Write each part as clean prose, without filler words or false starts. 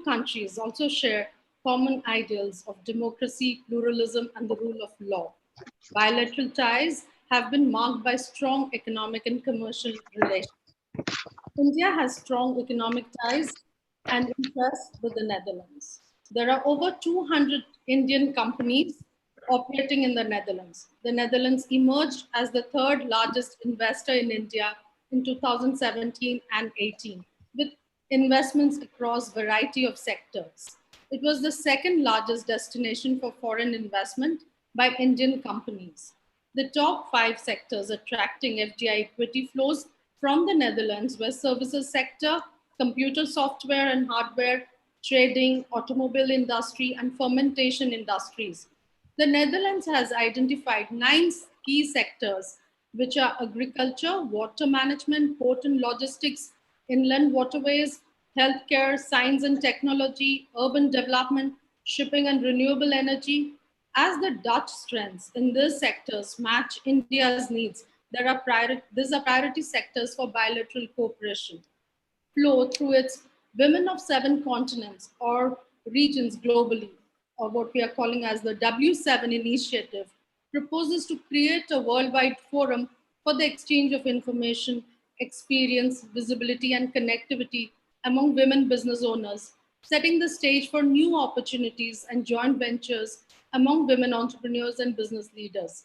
two countries also share common ideals of democracy, pluralism, and the rule of law. Bilateral ties have been marked by strong economic and commercial relations. India has strong economic ties and interests with the Netherlands. There are over 200 Indian companies operating in the Netherlands. The Netherlands emerged as the third largest investor in India in 2017 and 18, with investments across a variety of sectors. It was the second largest destination for foreign investment by Indian companies. The top five sectors attracting FDI equity flows from the Netherlands were services sector, computer software and hardware, trading, automobile industry, and fermentation industries. The Netherlands has identified nine key sectors, which are agriculture, water management, port and logistics, inland waterways, healthcare, science and technology, urban development, shipping and renewable energy. As the Dutch strengths in these sectors match India's needs, these are priority sectors for bilateral cooperation. Flow through its Women of Seven Continents or regions globally, or what we are calling as the W7 initiative, proposes to create a worldwide forum for the exchange of information, experience, visibility, and connectivity among women business owners, setting the stage for new opportunities and joint ventures among women entrepreneurs and business leaders.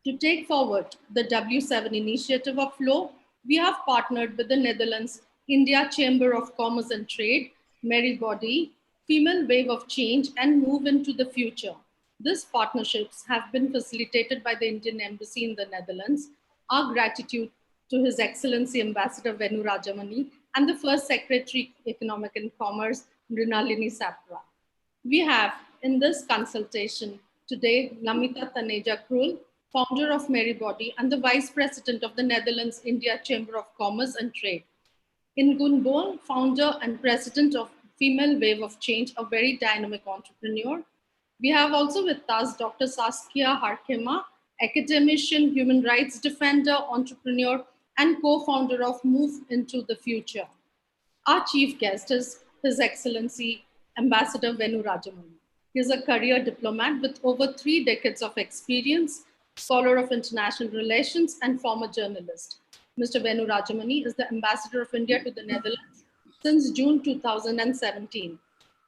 To take forward the W7 initiative of Flow, we have partnered with the Netherlands India Chamber of Commerce and Trade, Mary Body, Female Wave of Change, and Move into the Future. These partnerships have been facilitated by the Indian Embassy in the Netherlands. Our gratitude to His Excellency Ambassador Venu Rajamani and the First Secretary Economic and Commerce, Mrinalini Sapra. We have in this consultation today Namita Taneja Krul, founder of Mary Body and the Vice President of the Netherlands India Chamber of Commerce and Trade. Ingun Bol, founder and president of Female Wave of Change, a very dynamic entrepreneur. We have also with us Dr. Saskia Harkema, academician, human rights defender, entrepreneur, and co-founder of Move into the Future. Our chief guest is His Excellency Ambassador Venu Rajamani. He is a career diplomat with over 3 decades of experience, scholar of international relations, and former journalist. Mr. Venu Rajamani is the Ambassador of India to the Netherlands since June 2017.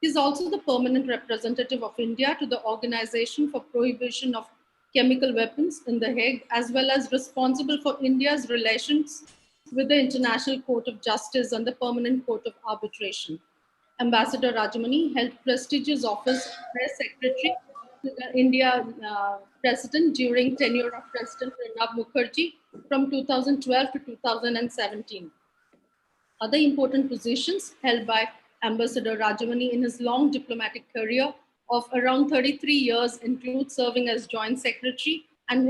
He is also the permanent representative of India to the Organization for Prohibition of Chemical Weapons in The Hague, as well as responsible for India's relations with the International Court of Justice and the Permanent Court of Arbitration. Ambassador Rajamani held prestigious office press secretary to the India president during tenure of President Pranab Mukherjee from 2012 to 2017. Other important positions held by Ambassador Rajamani in his long diplomatic career of around 33 years include serving as Joint Secretary and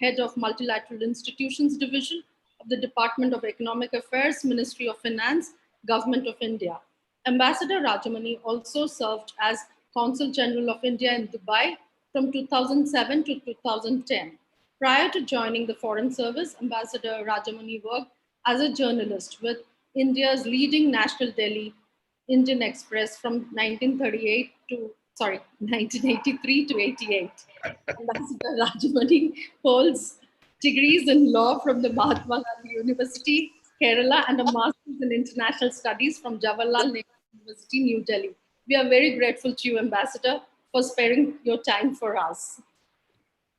Head of Multilateral Institutions Division of the Department of Economic Affairs, Ministry of Finance, Government of India. Ambassador Rajamani also served as Consul General of India in Dubai from 2007 to 2010. Prior to joining the Foreign Service, Ambassador Rajamani worked as a journalist with India's leading national daily, Indian Express, from 1983 to 88. Ambassador Rajamani holds degrees in law from the Mahatma Gandhi University, Kerala, and a master's in international studies from Jawaharlal Nehru University, New Delhi. We are very grateful to you, Ambassador, for sparing your time for us.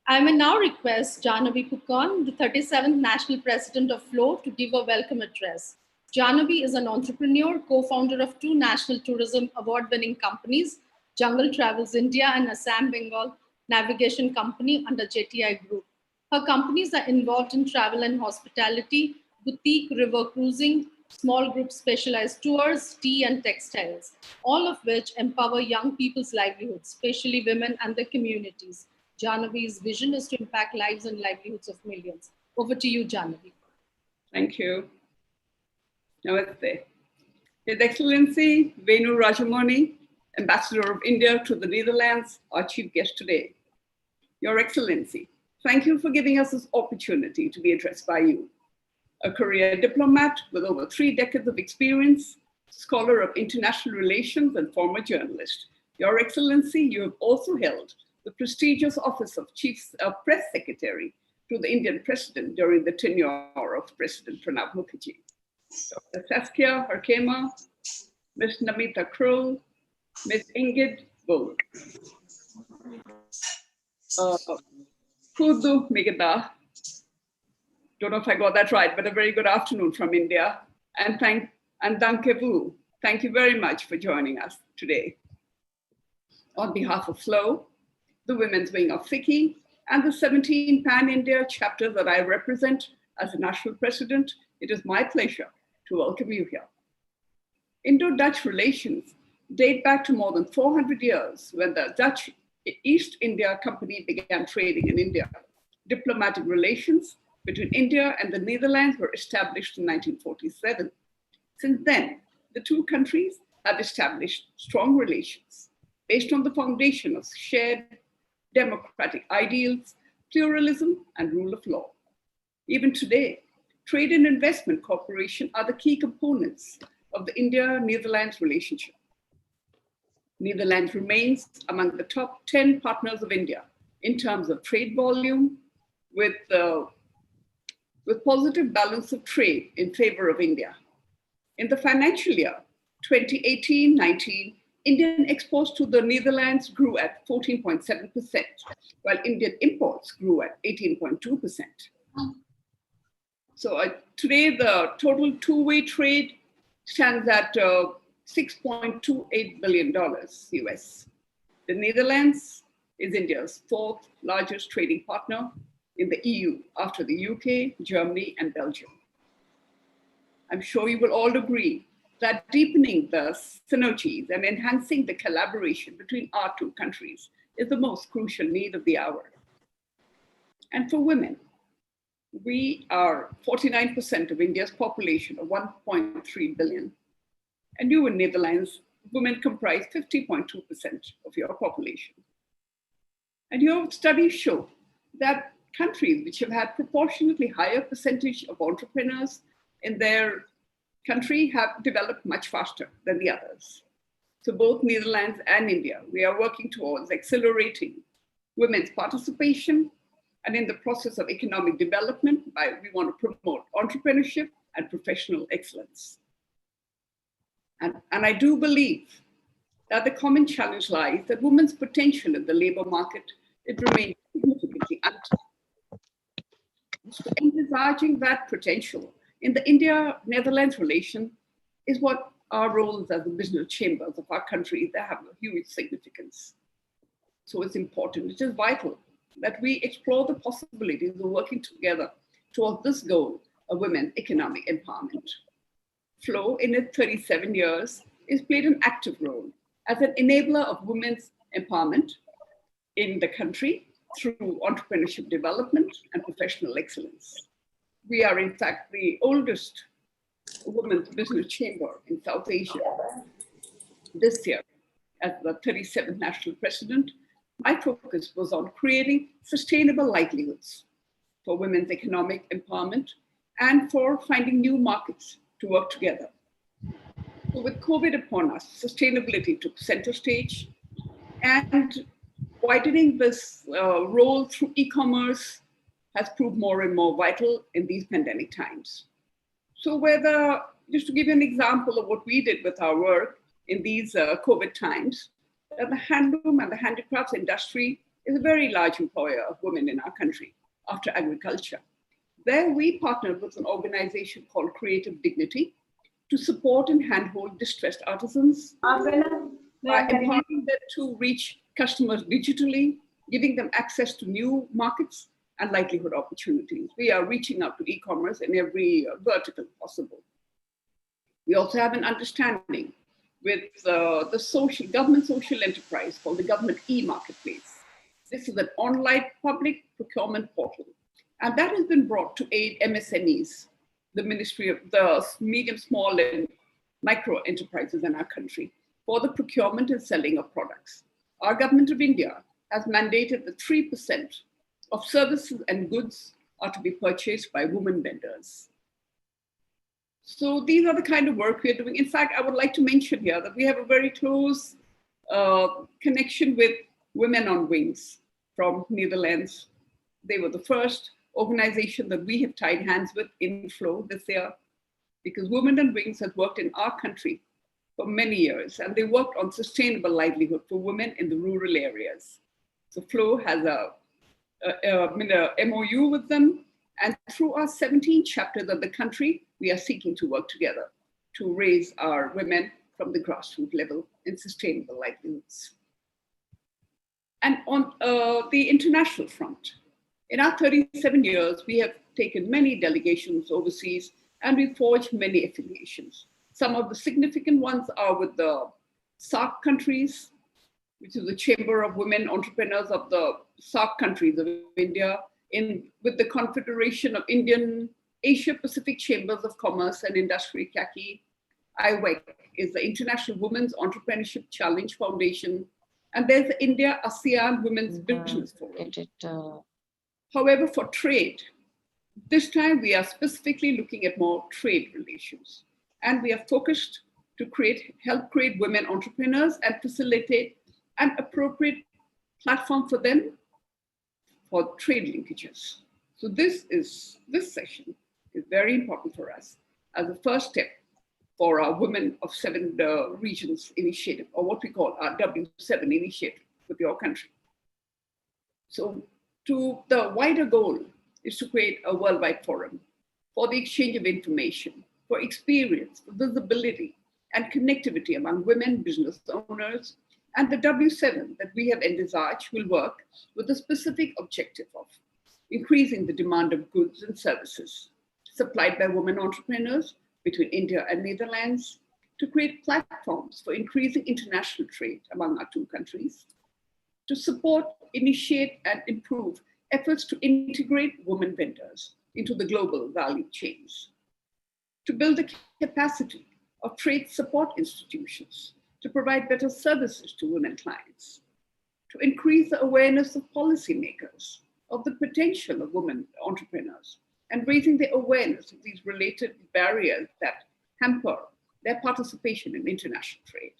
I may now request Jahnavi Pukon, the 37th National President of Flow, to give a welcome address. Jahnavi is an entrepreneur, co-founder of 2 national tourism award-winning companies, Jungle Travels India and Assam Bengal Navigation Company under JTI Group. Her companies are involved in travel and hospitality, boutique river cruising, small group specialized tours, tea and textiles, all of which empower young people's livelihoods, especially women and their communities. Jahnavi's vision is to impact lives and livelihoods of millions. Over to you, Jahnavi. Thank you. Namaste. His Excellency Venu Rajamani, Ambassador of India to the Netherlands, our chief guest today. Your Excellency, thank you for giving us this opportunity to be addressed by you. A career diplomat with over 3 decades of experience, scholar of international relations and former journalist. Your Excellency, you have also held the prestigious office of Press Secretary to the Indian President during the tenure of President Pranab Mukherjee. Dr. Saskia Harkema, Ms. Namita Kroll, Ms. Ingrid Bull. Kudu Migada, don't know if I got that right, but a very good afternoon from India. And Danke Vu, thank you very much for joining us today. On behalf of FLOW, the women's wing of FICCI, and the 17 Pan-India chapters that I represent as the national president, it is my pleasure to welcome you here. Indo-Dutch relations date back to more than 400 years when the Dutch East India Company began trading in India. Diplomatic relations between India and the Netherlands were established in 1947. Since then, the two countries have established strong relations based on the foundation of shared democratic ideals, pluralism, and rule of law. Even today, trade and investment cooperation are the key components of the India-Netherlands relationship. Netherlands remains among the top 10 partners of India in terms of trade volume, with positive balance of trade in favor of India. In the financial year 2018-19, Indian exports to the Netherlands grew at 14.7%, while Indian imports grew at 18.2%. So today, the total two-way trade stands at $6.28 billion US. The Netherlands is India's fourth largest trading partner in the EU after the UK, Germany, and Belgium. I'm sure you will all agree that deepening the synergies and enhancing the collaboration between our two countries is the most crucial need of the hour. And for women, we are 49% of India's population of 1.3 billion. And you in Netherlands, women comprise 50.2% of your population. And your studies show that countries which have had proportionately higher percentage of entrepreneurs in their country have developed much faster than the others. So both Netherlands and India, we are working towards accelerating women's participation, and in the process of economic development, we want to promote entrepreneurship and professional excellence. And I do believe that the common challenge lies that women's potential in the labor market, it remains significantly untapped. So envisaging that potential in the India-Netherlands relation is what our roles as the business chambers of our country, they have a huge significance. So it's important, it is vital that we explore the possibilities of working together towards this goal of women's economic empowerment. FLOW, in its 37 years, has played an active role as an enabler of women's empowerment in the country through entrepreneurship development and professional excellence. We are, in fact, the oldest women's business chamber in South Asia. This year, as the 37th national president, my focus was on creating sustainable livelihoods for women's economic empowerment and for finding new markets to work together. So with COVID upon us, sustainability took center stage, and widening this role through e-commerce has proved more and more vital in these pandemic times. So just to give you an example of what we did with our work in these COVID times, the handloom and the handicrafts industry is a very large employer of women in our country after agriculture. There we partnered with an organization called Creative Dignity to support and handhold distressed artisans by empowering them to reach customers digitally, giving them access to new markets and livelihood opportunities. We are reaching out to e-commerce in every vertical possible. We also have an understanding with the government social enterprise called the Government E-Marketplace. This is an online public procurement portal, and that has been brought to aid MSMEs, the Ministry of the Medium, Small, and Micro Enterprises in our country, for the procurement and selling of products. Our government of India has mandated that 3% of services and goods are to be purchased by women vendors. So these are the kind of work we're doing. In fact, I would like to mention here that we have a very close connection with Women on Wings from Netherlands. They were the first organization that we have tied hands with in Flow this year, because Women on Wings has worked in our country for many years, and they worked on sustainable livelihood for women in the rural areas. So Flow has a MOU with them, and through our 17 chapters of the country, we are seeking to work together to raise our women from the grassroots level in sustainable livelihoods. And on the international front, in our 37 years, we have taken many delegations overseas, and we forged many affiliations. Some of the significant ones are with the SAARC countries, which is the Chamber of Women Entrepreneurs of the SAARC countries of India, with the Confederation of Indian Asia Pacific Chambers of Commerce and Industry, CACI. IWEC is the International Women's Entrepreneurship Challenge Foundation, and there's the India ASEAN Women's Business Forum. However, for trade, this time we are specifically looking at more trade relations, and we are focused to help create women entrepreneurs and facilitate an appropriate platform for them for trade linkages. So this session is very important for us as a first step for our Women of 7 Regions initiative, or what we call our W7 initiative with your country. So the wider goal is to create a worldwide forum for the exchange of information, for experience, for visibility, and connectivity among women business owners. And the W7 that we have envisaged will work with the specific objective of increasing the demand of goods and services supplied by women entrepreneurs between India and Netherlands, to create platforms for increasing international trade among our two countries, to support, initiate, and improve efforts to integrate women vendors into the global value chains, to build the capacity of trade support institutions to provide better services to women clients, to increase the awareness of policymakers of the potential of women entrepreneurs, and raising the awareness of these related barriers that hamper their participation in international trade.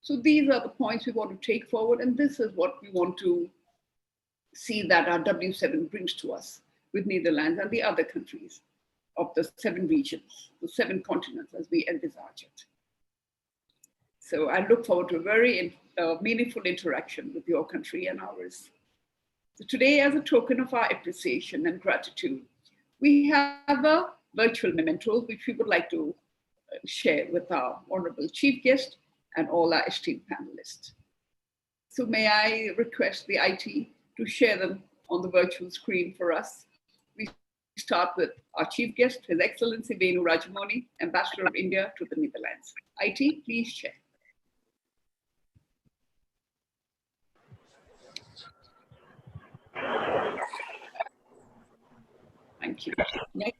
So these are the points we want to take forward, and this is what we want to see that our W7 brings to us with Netherlands and the other countries of the 7 regions, the 7 continents as we envisage it. So I look forward to a very meaningful interaction with your country and ours. So today, as a token of our appreciation and gratitude, we have a virtual memento which we would like to share with our honorable chief guest and all our esteemed panelists. So may I request the IT to share them on the virtual screen for us. We start with our chief guest, His Excellency Venu Rajamani, Ambassador of India to the Netherlands. IT, please share. Thank you. Next,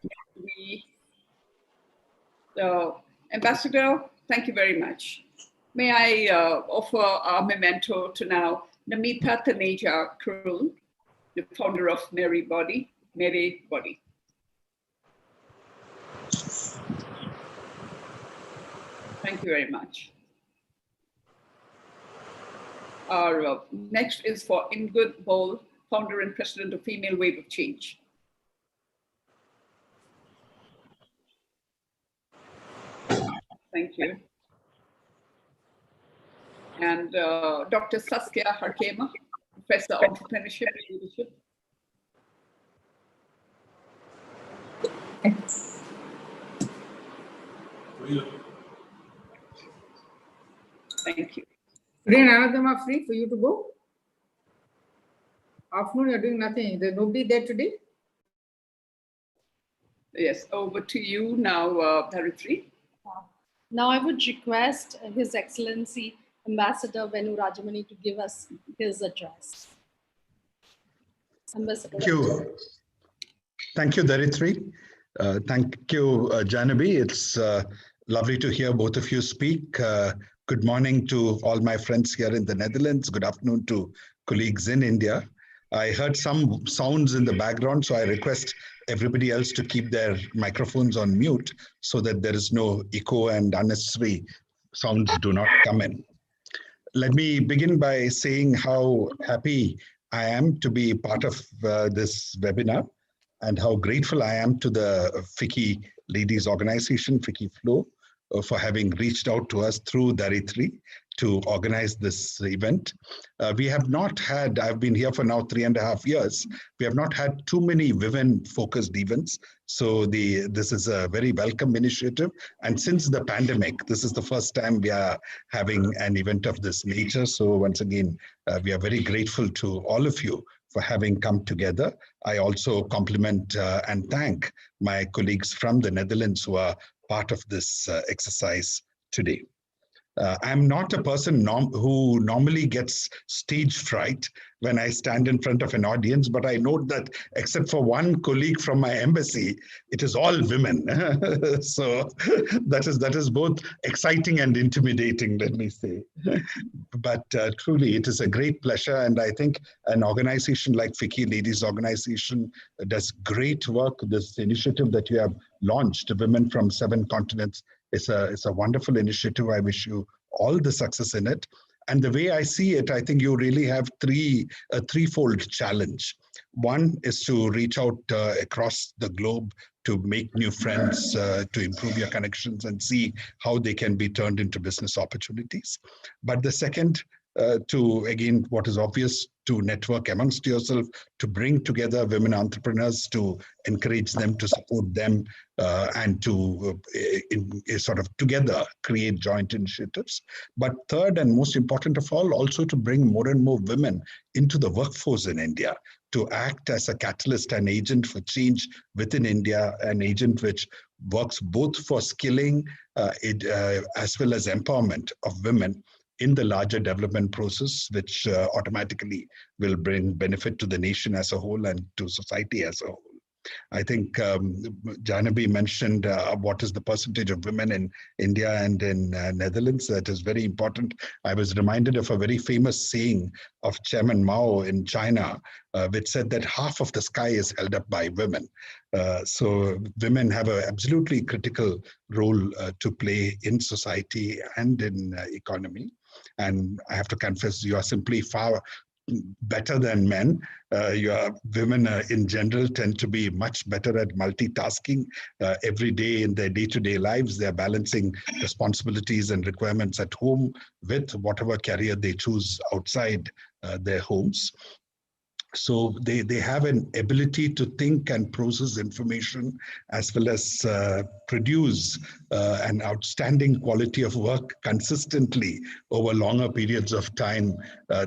Ambassador, thank you very much. May I offer our memento to now Namita Taneja Krul, the founder of Mary Body. Thank you very much. Our next is for Ingrid Bol, founder and president of Female Wave of Change. Thank you. And Dr. Saskia Harkema, Professor of Entrepreneurship and Leadership. Thank you. Today, none of them are free for you to go. Afternoon, you're doing nothing. There's nobody there today. Yes, over to you now, Dharitri. Now I would request His Excellency Ambassador Venu Rajamani to give us his address. Ambassador. Thank you. Thank you, Dharitri. Thank you, Janabi. It's lovely to hear both of you speak. Good morning to all my friends here in the Netherlands. Good afternoon to colleagues in India. I heard some sounds in the background, so I request everybody else to keep their microphones on mute so that there is no echo and unnecessary sounds do not come in. Let me begin by saying how happy I am to be part of this webinar and how grateful I am to the FICCI Ladies Organization, FICCI Flow, for having reached out to us through Daritri to organize this event. We have not had, I've been here for now 3.5 years, we have not had too many women-focused events. So this is a very welcome initiative. And since the pandemic, this is the first time we are having an event of this nature. So once again, we are very grateful to all of you for having come together. I also compliment and thank my colleagues from the Netherlands who are part of this exercise today. I'm not a person who normally gets stage fright when I stand in front of an audience, but I note that except for one colleague from my embassy, it is all women. So that is both exciting and intimidating, let me say. But truly, it is a great pleasure. And I think an organization like FICCI Ladies Organization does great work. This initiative that you have launched, Women from 7 Continents, it's a wonderful initiative. I wish you all the success in it. And the way I see it, I think you really have a threefold challenge. One is to reach out across the globe to make new friends, to improve your connections and see how they can be turned into business opportunities. But the second, to, again, what is obvious, to network amongst yourself, to bring together women entrepreneurs, to encourage them, to support them, and to sort of together create joint initiatives. But third and most important of all, also to bring more and more women into the workforce in India, to act as a catalyst, an agent for change within India, an agent which works both for skilling as well as empowerment of women in the larger development process, which automatically will bring benefit to the nation as a whole and to society as a whole. I think Janabi mentioned what is the percentage of women in India and in Netherlands. That is very important. I was reminded of a very famous saying of Chairman Mao in China, which said that half of the sky is held up by women. So women have an absolutely critical role to play in society and in economy. And I have to confess, you are simply far better than men. Women in general tend to be much better at multitasking. Every day in their day-to-day lives, they're balancing responsibilities and requirements at home with whatever career they choose outside their homes. So they have an ability to think and process information as well as produce an outstanding quality of work consistently over longer periods of time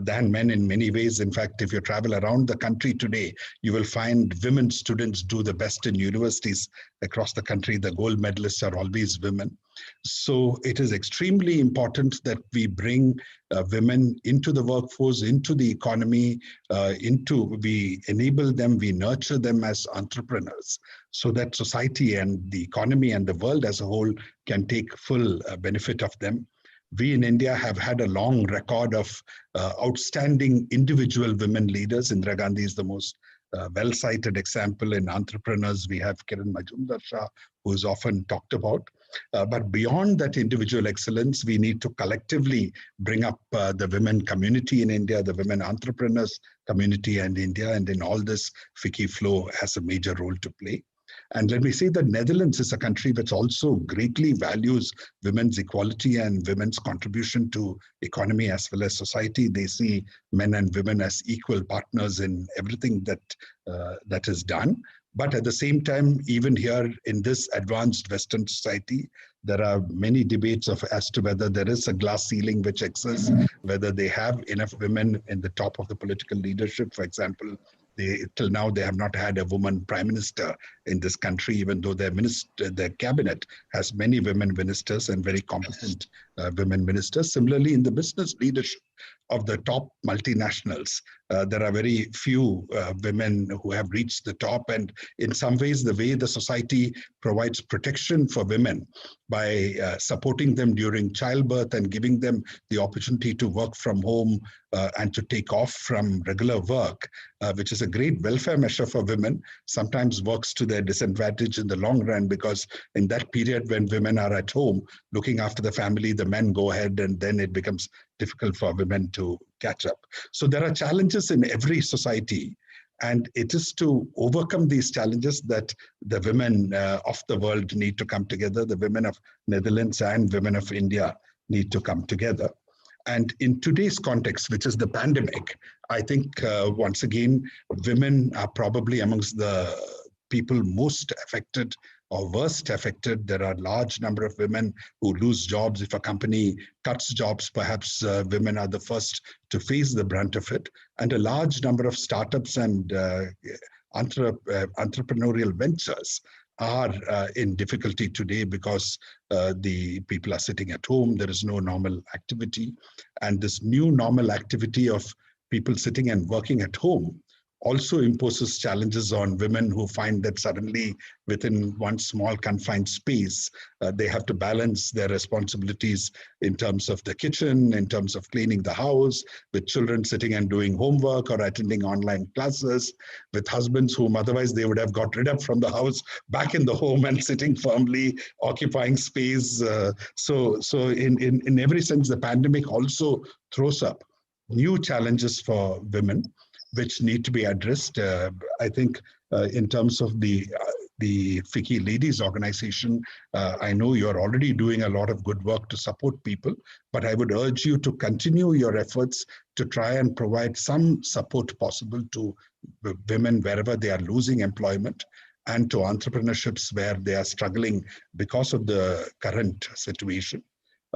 than men in many ways. In fact, if you travel around the country today, you will find women students do the best in universities across the country. The gold medalists are always women. So it is extremely important that we bring women into the workforce, into the economy, we enable them, we nurture them as entrepreneurs so that society and the economy and the world as a whole can take full benefit of them. We in India have had a long record of outstanding individual women leaders. Indira Gandhi is the most well-cited example. In entrepreneurs, we have Kiran Majumdar Shah, who is often talked about. But beyond that individual excellence, we need to collectively bring up the women community in India, the women entrepreneurs community in India, and in all this, FICCI Flow has a major role to play. And let me say that Netherlands is a country which also greatly values women's equality and women's contribution to economy as well as society. They see men and women as equal partners in everything that is done. But at the same time, even here in this advanced Western society, there are many debates as to whether there is a glass ceiling which exists, whether they have enough women in the top of the political leadership. For example, till now they have not had a woman prime minister in this country, even though their cabinet has many women ministers and very competent women ministers. Similarly, in the business leadership of the top multinationals, there are very few women who have reached the top. And in some ways, the way the society provides protection for women by supporting them during childbirth and giving them the opportunity to work from home and to take off from regular work, which is a great welfare measure for women, sometimes works to their disadvantage in the long run, because in that period when women are at home looking after the family, the men go ahead, and then it becomes difficult for women to catch up. So there are challenges in every society, and it is to overcome these challenges that the women of the world need to come together. The women of Netherlands and women of India need to come together. And in today's context, which is the pandemic, I think once again, women are probably amongst the people most affected or worst affected. There are a large number of women who lose jobs. If a company cuts jobs, perhaps women are the first to face the brunt of it. And a large number of startups and entrepreneurial ventures are in difficulty today because the people are sitting at home. There is no normal activity. And this new normal activity of people sitting and working at home also imposes challenges on women who find that suddenly within one small confined space, they have to balance their responsibilities in terms of the kitchen, in terms of cleaning the house, with children sitting and doing homework or attending online classes, with husbands whom otherwise they would have got rid of from the house, back in the home and sitting firmly, occupying space. So in every sense, the pandemic also throws up new challenges for women, which need to be addressed. I think in terms of the FICCI Ladies Organization, I know you're already doing a lot of good work to support people, but I would urge you to continue your efforts to try and provide some support possible to women wherever they are losing employment, and to entrepreneurships where they are struggling because of the current situation.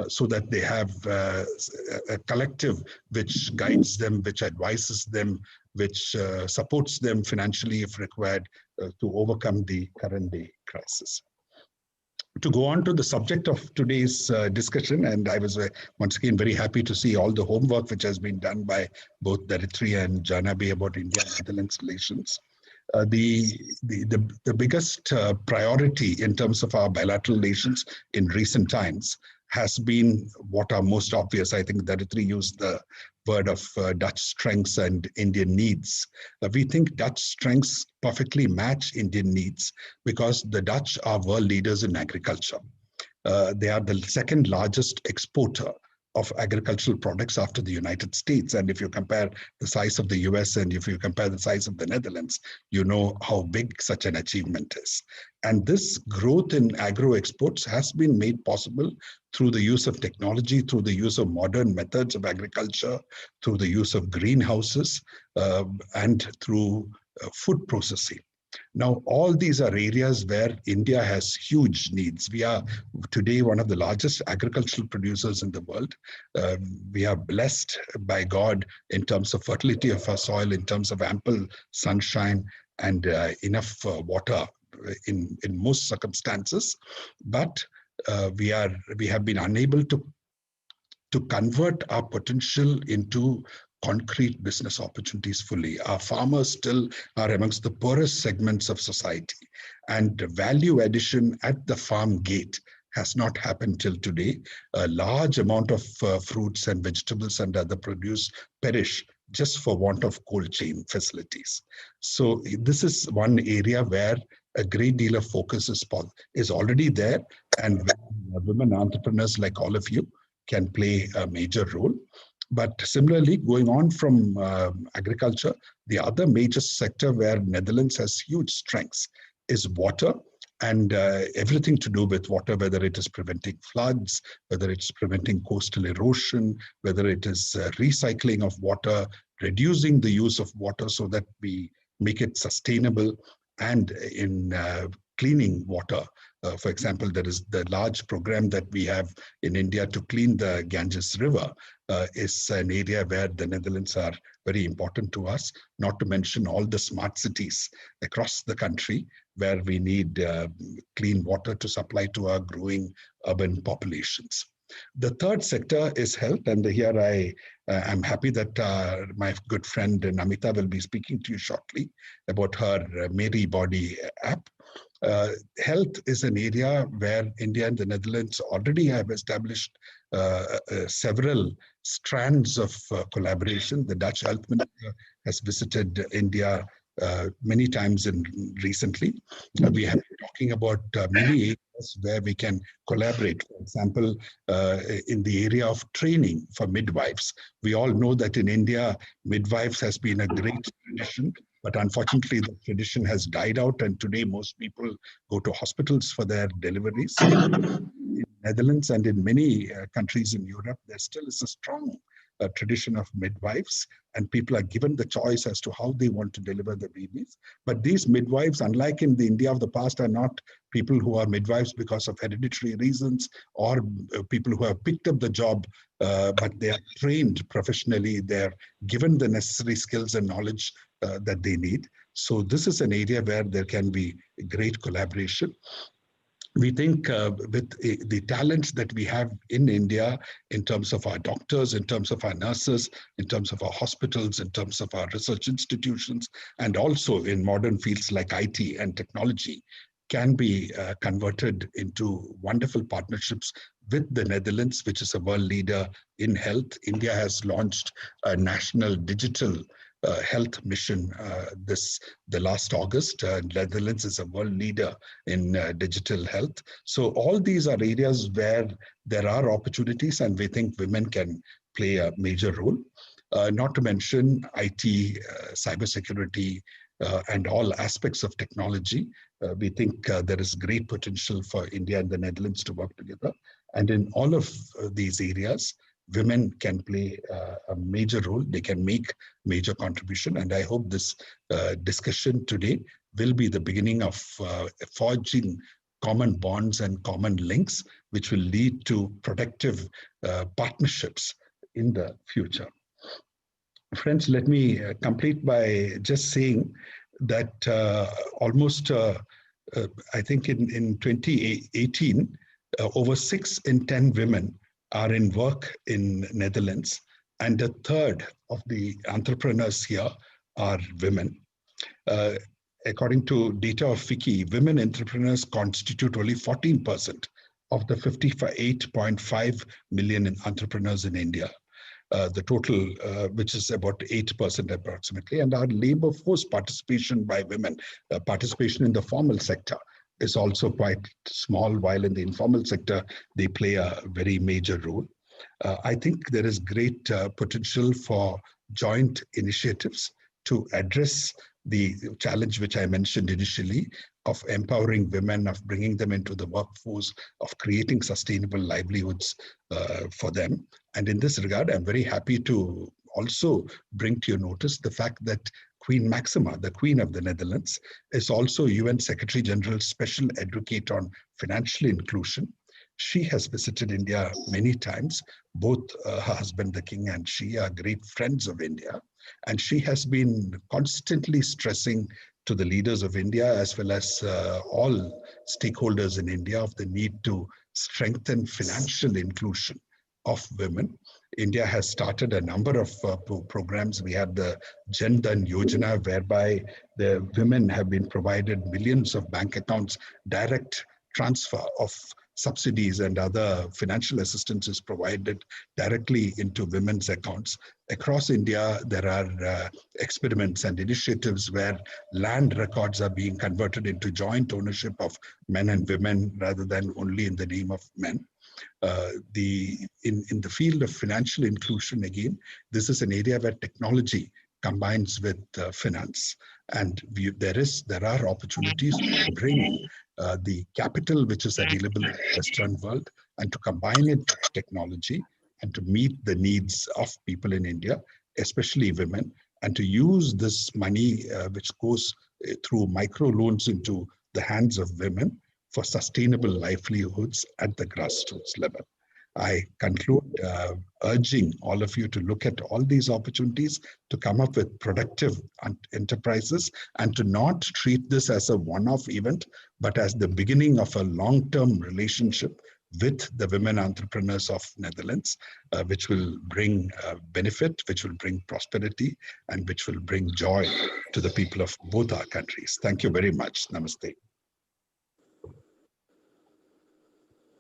So that they have a collective which guides them, which advises them, which supports them financially if required to overcome the current day crisis. To go on to the subject of today's discussion, and I was once again very happy to see all the homework which has been done by both Daritri and Janabi about India-Netherlands relations. The biggest priority in terms of our bilateral relations in recent times has been what are most obvious. I think Daritri used the word of Dutch strengths and Indian needs. We think Dutch strengths perfectly match Indian needs because the Dutch are world leaders in agriculture. They are the second largest exporter of agricultural products after the United States. And if you compare the size of the US and if you compare the size of the Netherlands, you know how big such an achievement is. And this growth in agro exports has been made possible through the use of technology, through the use of modern methods of agriculture, through the use of greenhouses, and through food processing. Now, all these are areas where India has huge needs. We are today one of the largest agricultural producers in the world. We are blessed by God in terms of fertility of our soil, in terms of ample sunshine and enough water in most circumstances. But we have been unable to convert our potential into concrete business opportunities fully. Our farmers still are amongst the poorest segments of society, and value addition at the farm gate has not happened till today. A large amount of fruits and vegetables and other produce perish just for want of cold chain facilities. So this is one area where a great deal of focus is already there, and women entrepreneurs like all of you can play a major role. But similarly, going on from agriculture, the other major sector where Netherlands has huge strengths is water, and everything to do with water, whether it is preventing floods, whether it's preventing coastal erosion, whether it is recycling of water, reducing the use of water so that we make it sustainable, and in cleaning water. For example, there is the large program that we have in India to clean the Ganges River is an area where the Netherlands are very important to us, not to mention all the smart cities across the country where we need clean water to supply to our growing urban populations. The third sector is health, and here I am happy that my good friend Namita will be speaking to you shortly about her Mary Body app. Health is an area where India and the Netherlands already have established several strands of collaboration. The Dutch health minister has visited India many times recently. We have been talking about many areas where we can collaborate. For example, in the area of training for midwives. We all know that in India, midwives has been a great tradition, but unfortunately the tradition has died out, and today most people go to hospitals for their deliveries. In Netherlands and in many countries in Europe, there still is a strong tradition of midwives, and people are given the choice as to how they want to deliver the babies. But these midwives, unlike in the India of the past, are not people who are midwives because of hereditary reasons or people who have picked up the job, but they are trained professionally. They're given the necessary skills and knowledge that they need. So this is an area where there can be great collaboration. We think with the talents that we have in India, in terms of our doctors, in terms of our nurses, in terms of our hospitals, in terms of our research institutions, and also in modern fields like IT and technology, can be converted into wonderful partnerships with the Netherlands, which is a world leader in health. India has launched a national digital health mission the last August. Netherlands is a world leader in digital health. So all these are areas where there are opportunities, and we think women can play a major role. Not to mention IT, cybersecurity, and all aspects of technology. We think there is great potential for India and the Netherlands to work together. And in all of these areas, women can play a major role. They can make major contribution. And I hope this discussion today will be the beginning of forging common bonds and common links, which will lead to productive partnerships in the future. Friends, let me complete by just saying that I think in 2018, over 6 in 10 women are in work in Netherlands, and a third of the entrepreneurs here are women. According to data of FICCI, women entrepreneurs constitute only 14% of the 58.5 million entrepreneurs in India. The total, which is about 8% approximately, and our labor force participation by women, participation in the formal sector, is also quite small, while in the informal sector, they play a very major role. I think there is great potential for joint initiatives to address the challenge which I mentioned initially of empowering women, of bringing them into the workforce, of creating sustainable livelihoods for them. And in this regard, I'm very happy to also bring to your notice the fact that Queen Maxima, the Queen of the Netherlands, is also UN Secretary General's Special Advocate on Financial Inclusion. She has visited India many times. Both her husband, the King, and she are great friends of India. And she has been constantly stressing to the leaders of India, as well as all stakeholders in India, of the need to strengthen financial inclusion of women. India has started a number of programs. We have the Jan Dhan Yojana, whereby the women have been provided millions of bank accounts, direct transfer of subsidies and other financial assistance is provided directly into women's accounts. Across India, there are experiments and initiatives where land records are being converted into joint ownership of men and women rather than only in the name of men. In the field of financial inclusion, again, this is an area where technology combines with finance, and there are opportunities to bring the capital which is available in the Western world and to combine it with technology and to meet the needs of people in India, especially women, and to use this money which goes through micro loans into the hands of women for sustainable livelihoods at the grassroots level. I conclude urging all of you to look at all these opportunities to come up with productive enterprises and to not treat this as a one-off event, but as the beginning of a long-term relationship with the women entrepreneurs of Netherlands, which will bring benefit, which will bring prosperity, and which will bring joy to the people of both our countries. Thank you very much. Namaste.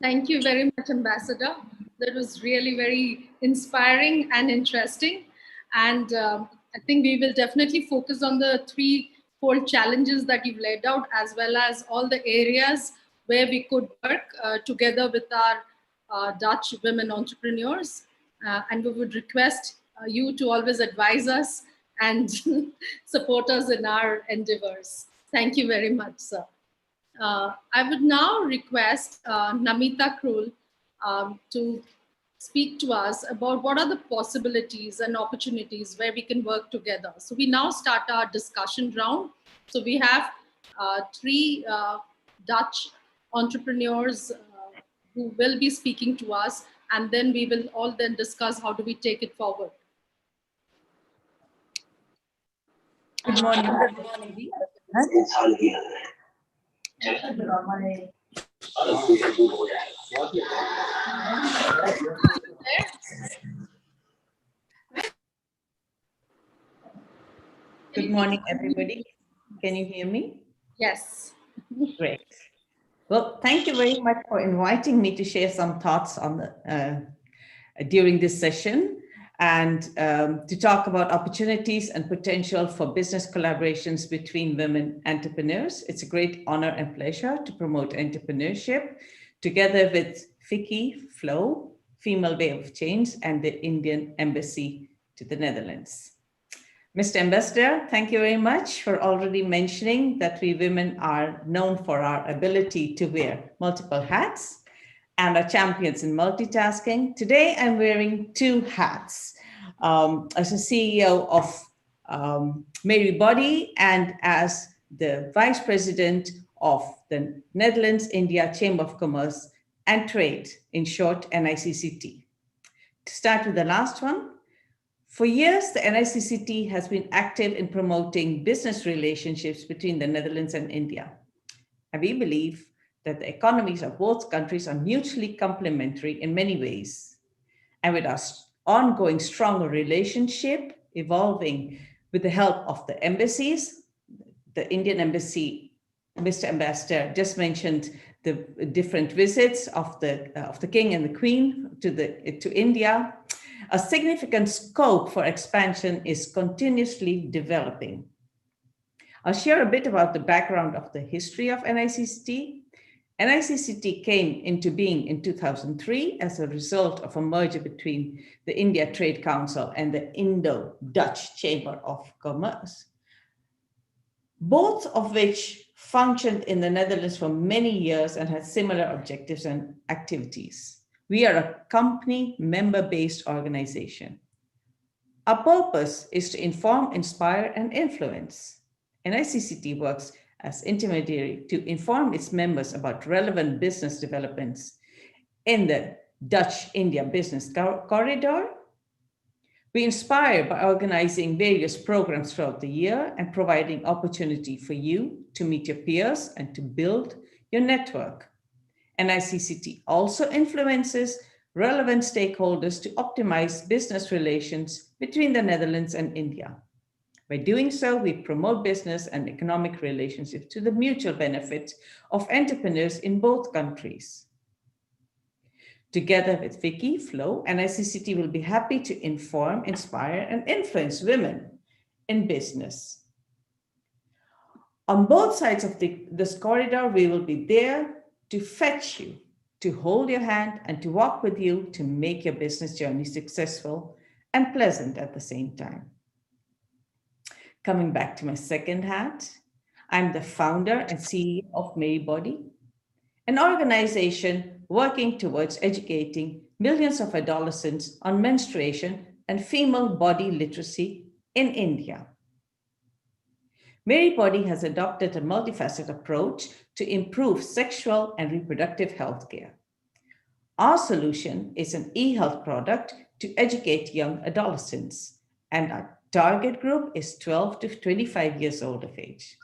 Thank you very much, Ambassador. That was really very inspiring and interesting. And I think we will definitely focus on the threefold challenges that you've laid out, as well as all the areas where we could work together with our Dutch women entrepreneurs. And we would request you to always advise us and support us in our endeavors. Thank you very much, sir. I would now request Namita Krul to speak to us about what are the possibilities and opportunities where we can work together. So we now start our discussion round. So we have three Dutch entrepreneurs who will be speaking to us, and then we will all then discuss how do we take it forward. Good morning. Good morning, everybody. Can you hear me? Yes. Great. Well, thank you very much for inviting me to share some thoughts on the, during this session and to talk about opportunities and potential for business collaborations between women entrepreneurs. It's a great honor and pleasure to promote entrepreneurship together with Vicky, Flo, Female Way of Change, and the Indian Embassy to the Netherlands. Mr. Ambassador, thank you very much for already mentioning that we women are known for our ability to wear multiple hats and are champions in multitasking. Today, I'm wearing two hats as a CEO of Mary Body and as the Vice President of the Netherlands India Chamber of Commerce and Trade, in short, NICCT. To start with the last one, for years, the NICCT has been active in promoting business relationships between the Netherlands and India. And we believe that the economies of both countries are mutually complementary in many ways. And with our ongoing stronger relationship evolving with the help of the embassies, the Indian Embassy, Mr. Ambassador just mentioned the different visits of the King and the Queen to India. A significant scope for expansion is continuously developing. I'll share a bit about the background of the history of NICCT. NICCT came into being in 2003 as a result of a merger between the India Trade Council and the Indo-Dutch Chamber of Commerce, both of which functioned in the Netherlands for many years and had similar objectives and activities. We are a company member-based organization. Our purpose is to inform, inspire, and influence. NICCT works as intermediary to inform its members about relevant business developments in the Dutch-India business corridor. We inspire by organizing various programs throughout the year and providing opportunity for you to meet your peers and to build your network. NICCT also influences relevant stakeholders to optimize business relations between the Netherlands and India. By doing so, we promote business and economic relationships to the mutual benefit of entrepreneurs in both countries. Together with Vicky, Flo, NICCT will be happy to inform, inspire, and influence women in business. On both sides of this corridor, we will be there to fetch you, to hold your hand, and to walk with you to make your business journey successful and pleasant at the same time. Coming back to my second hat, I'm the founder and CEO of Mary Body, an organization working towards educating millions of adolescents on menstruation and female body literacy in India. Mary Body has adopted a multifaceted approach to improve sexual and reproductive health care. Our solution is an e-health product to educate young adolescents, and our target group is 12 to 25 years old of age.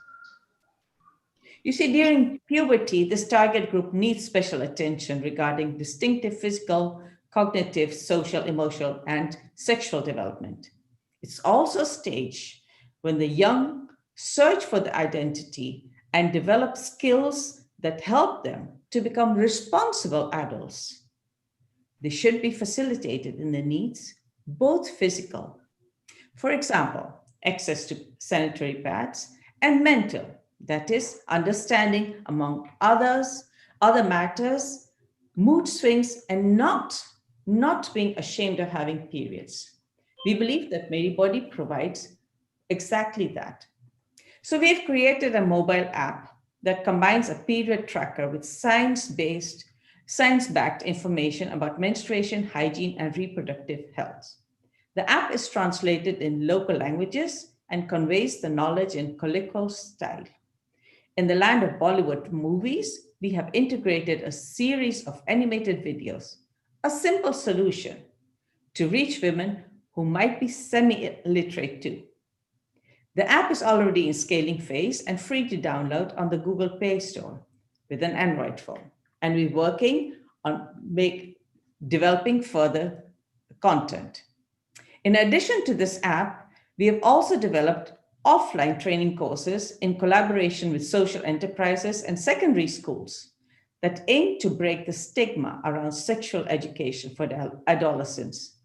You see, during puberty, this target group needs special attention regarding distinctive physical, cognitive, social, emotional, and sexual development. It's also a stage when the young search for the identity and develop skills that help them to become responsible adults. They should be facilitated in their needs, both physical, for example, access to sanitary pads, and mental, that is, understanding among other matters, mood swings, and not being ashamed of having periods. We believe that Mary Body provides exactly that. So we've created a mobile app that combines a period tracker with science-backed information about menstruation, hygiene, and reproductive health. The app is translated in local languages and conveys the knowledge in colloquial style. In the land of Bollywood movies, we have integrated a series of animated videos, a simple solution to reach women who might be semi-literate too. The app is already in scaling phase and free to download on the Google Play Store with an Android phone. And we're working on developing further content. In addition to this app, we have also developed offline training courses in collaboration with social enterprises and secondary schools that aim to break the stigma around sexual education for adolescents,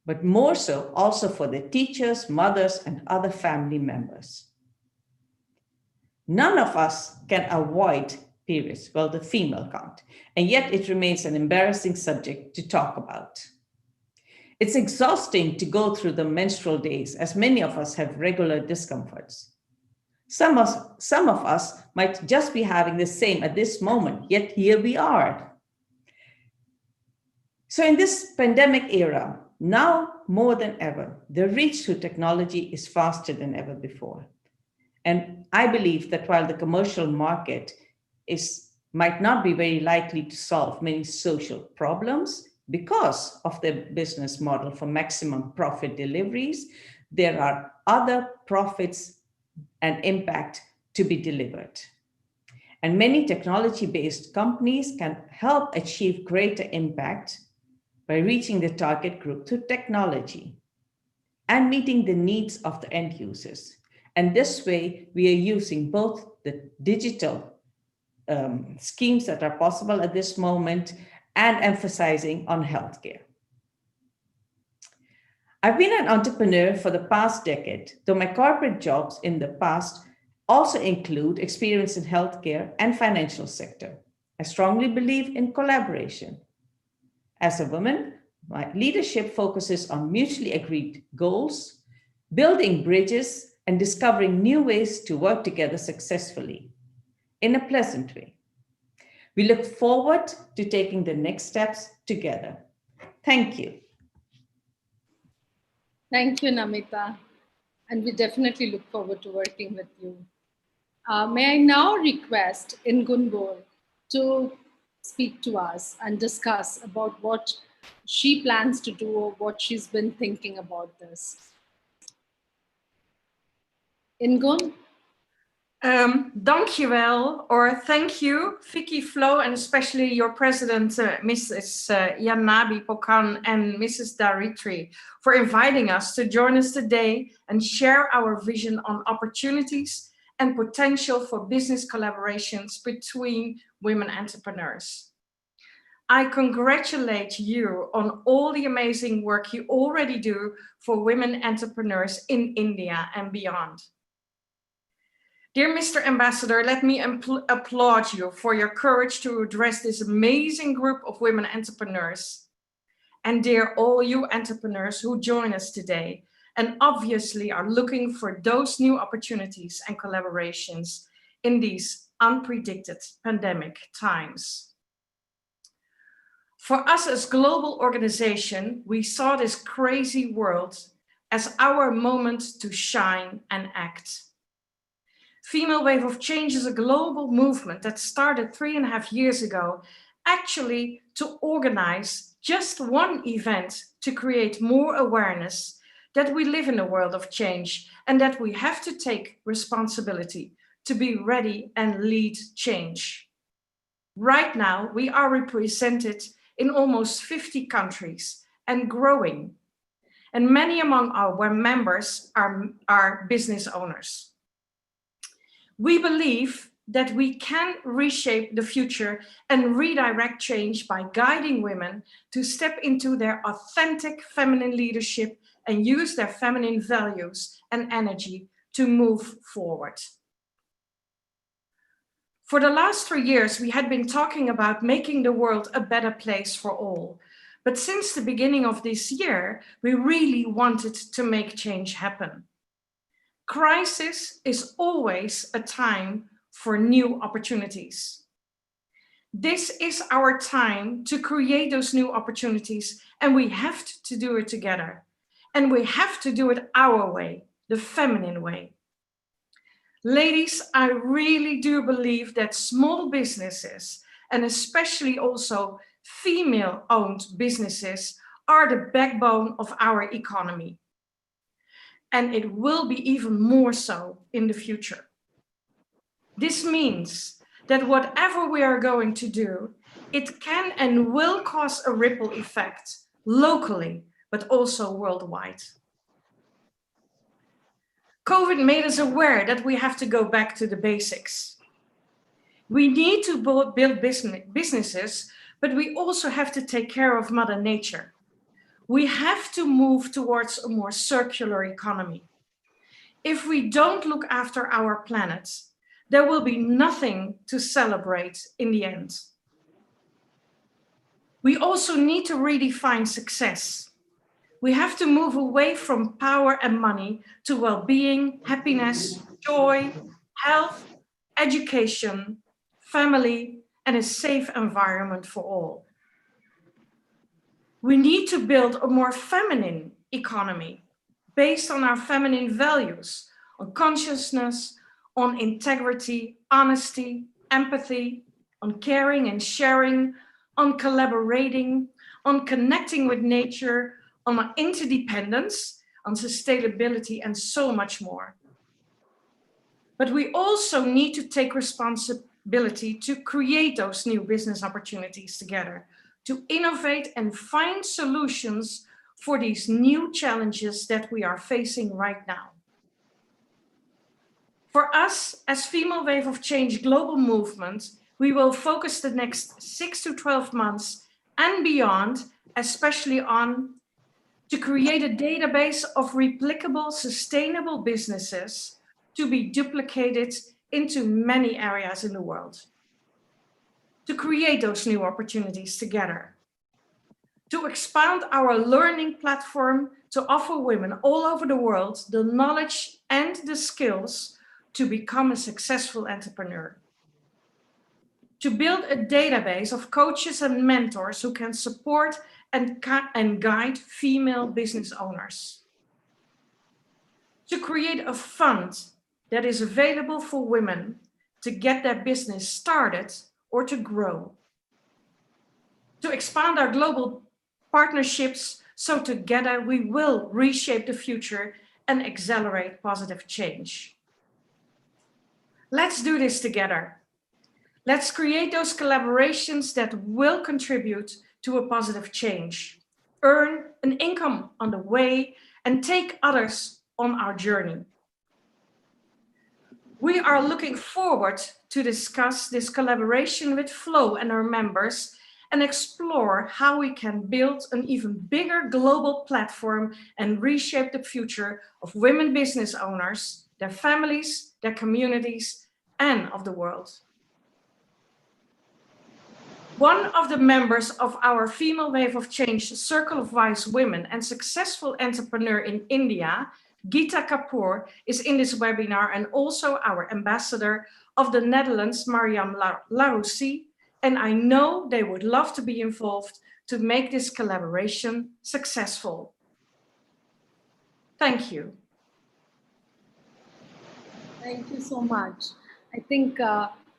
but more so also for their teachers, mothers, and other family members. None of us can avoid periods, well, the female can't, and yet it remains an embarrassing subject to talk about. It's exhausting to go through the menstrual days, as many of us have regular discomforts. Some of us might just be having the same at this moment, yet here we are. So in this pandemic era, now more than ever, the reach through technology is faster than ever before. And I believe that while the commercial market might not be very likely to solve many social problems because of their business model for maximum profit deliveries, there are other profits and impact to be delivered. And many technology-based companies can help achieve greater impact by reaching the target group through technology and meeting the needs of the end users. And this way, we are using both the digital schemes that are possible at this moment and emphasizing on healthcare. I've been an entrepreneur for the past decade, though my corporate jobs in the past also include experience in healthcare and financial sector. I strongly believe in collaboration. As a woman, my leadership focuses on mutually agreed goals, building bridges, and discovering new ways to work together successfully in a pleasant way. We look forward to taking the next steps together. Thank you. Thank you, Namita. And we definitely look forward to working with you. May I now request Ingunbor to speak to us and discuss about what she plans to do or what she's been thinking about this. Ingun? Dankjewel, or thank you, Vicky, Flo, and especially your president, Mrs. Yanabi Pokan and Mrs. Daritri, for inviting us to join us today and share our vision on opportunities and potential for business collaborations between women entrepreneurs. I congratulate you on all the amazing work you already do for women entrepreneurs in India and beyond. Dear Mr. Ambassador, let me applaud you for your courage to address this amazing group of women entrepreneurs. And dear all you entrepreneurs who join us today and obviously are looking for those new opportunities and collaborations in these unpredicted pandemic times. For us as a global organization, we saw this crazy world as our moment to shine and act. Female Wave of Change is a global movement that started 3.5 years ago, actually to organize just one event to create more awareness that we live in a world of change and that we have to take responsibility to be ready and lead change. Right now, we are represented in almost 50 countries and growing. And many among our members are business owners. We believe that we can reshape the future and redirect change by guiding women to step into their authentic feminine leadership and use their feminine values and energy to move forward. For the last 3 years, we had been talking about making the world a better place for all. But since the beginning of this year, we really wanted to make change happen. Crisis is always a time for new opportunities. This is our time to create those new opportunities, and we have to do it together. And we have to do it our way, the feminine way. Ladies, I really do believe that small businesses, and especially also female-owned businesses, are the backbone of our economy. And it will be even more so in the future. This means that whatever we are going to do, it can and will cause a ripple effect locally, but also worldwide. COVID made us aware that we have to go back to the basics. We need to build businesses, but we also have to take care of Mother Nature. We have to move towards a more circular economy. If we don't look after our planet, there will be nothing to celebrate in the end. We also need to redefine success. We have to move away from power and money to well-being, happiness, joy, health, education, family, and a safe environment for all. We need to build a more feminine economy based on our feminine values, on consciousness, on integrity, honesty, empathy, on caring and sharing, on collaborating, on connecting with nature, on interdependence, on sustainability, and so much more. But we also need to take responsibility to create those new business opportunities together, to innovate and find solutions for these new challenges that we are facing right now. For us, as Female Wave of Change Global Movement, we will focus the next 6 to 12 months and beyond, especially on to create a database of replicable, sustainable businesses to be duplicated into many areas in the world. To create those new opportunities together. To expand our learning platform to offer women all over the world the knowledge and the skills to become a successful entrepreneur. To build a database of coaches and mentors who can support and guide female business owners. To create a fund that is available for women to get their business started or to grow. To expand our global partnerships so together we will reshape the future and accelerate positive change. Let's do this together. Let's create those collaborations that will contribute to a positive change, earn an income on the way, and take others on our journey. We are looking forward to discuss this collaboration with Flo and her members and explore how we can build an even bigger global platform and reshape the future of women business owners, their families, their communities, and of the world. One of the members of our Female Wave of Change Circle of Wise Women and successful entrepreneur in India, Geeta Kapoor, is in this webinar and also our ambassador of the Netherlands, Mariam Laroussi, and I know they would love to be involved to make this collaboration successful. Thank you. Thank you so much. I think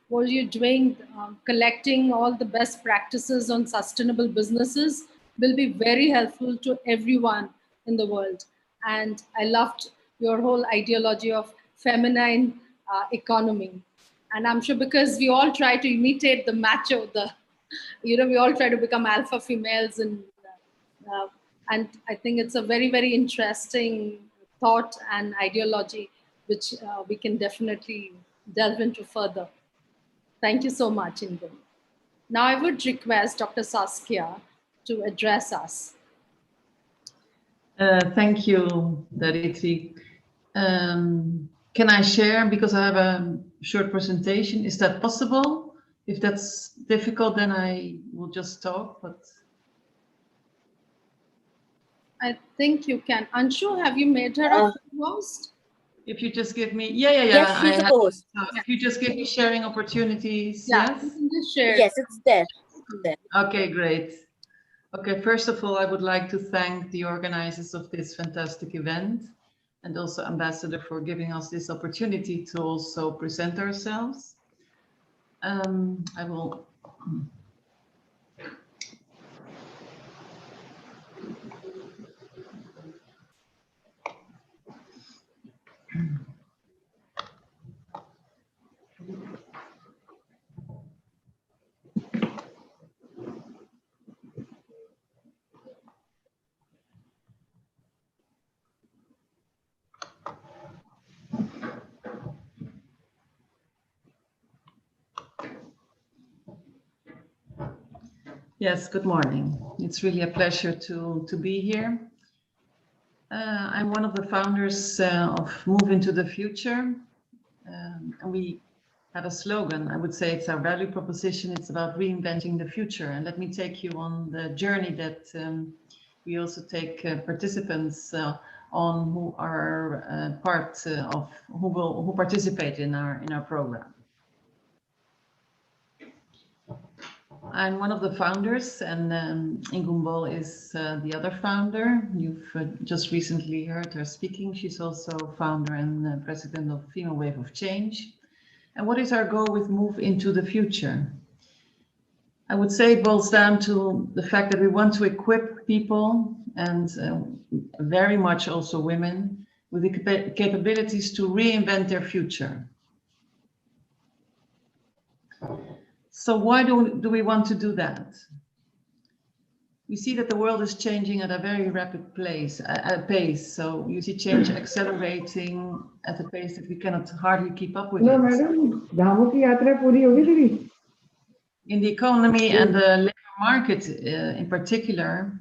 what you're doing, collecting all the best practices on sustainable businesses will be very helpful to everyone in the world. And I loved your whole ideology of feminine economy. And I'm sure because we all try to imitate the macho, we all try to become alpha females, and I think it's a very, very interesting thought and ideology, which we can definitely delve into further. Thank you so much, Ingun. Now I would request Dr. Saskia to address us. Thank you, Daritri. Can I share, because I have a short presentation? Is that possible? If that's difficult, then I will just talk, but... I think you can. Anshu, have you made her a host? If you just give me, yeah. Yes, she's a host. If you just give me sharing opportunities, Yeah, yes? you can just share. Yes, it's there. Okay, great. Okay, first of all, I would like to thank the organizers of this fantastic event, and also Ambassador for giving us this opportunity to also present ourselves. I will... Yes, good morning. It's really a pleasure to be here. I'm one of the founders of Move into the Future. And we have a slogan. I would say it's our value proposition. It's about reinventing the future. And let me take you on the journey that we also take participants on who are who participate in our program. I'm one of the founders, and Ingun Bol is the other founder. You've just recently heard her speaking. She's also founder and president of Female Wave of Change. And what is our goal with Move into the Future? I would say it boils down to the fact that we want to equip people, and very much also women, with the capabilities to reinvent their future. So why do we want to do that? We see that the world is changing at a very rapid pace. So you see change accelerating at a pace that we cannot hardly keep up with. No, madam, Dhamu ki yatra puri hogi teri? In the economy and the labor market in particular,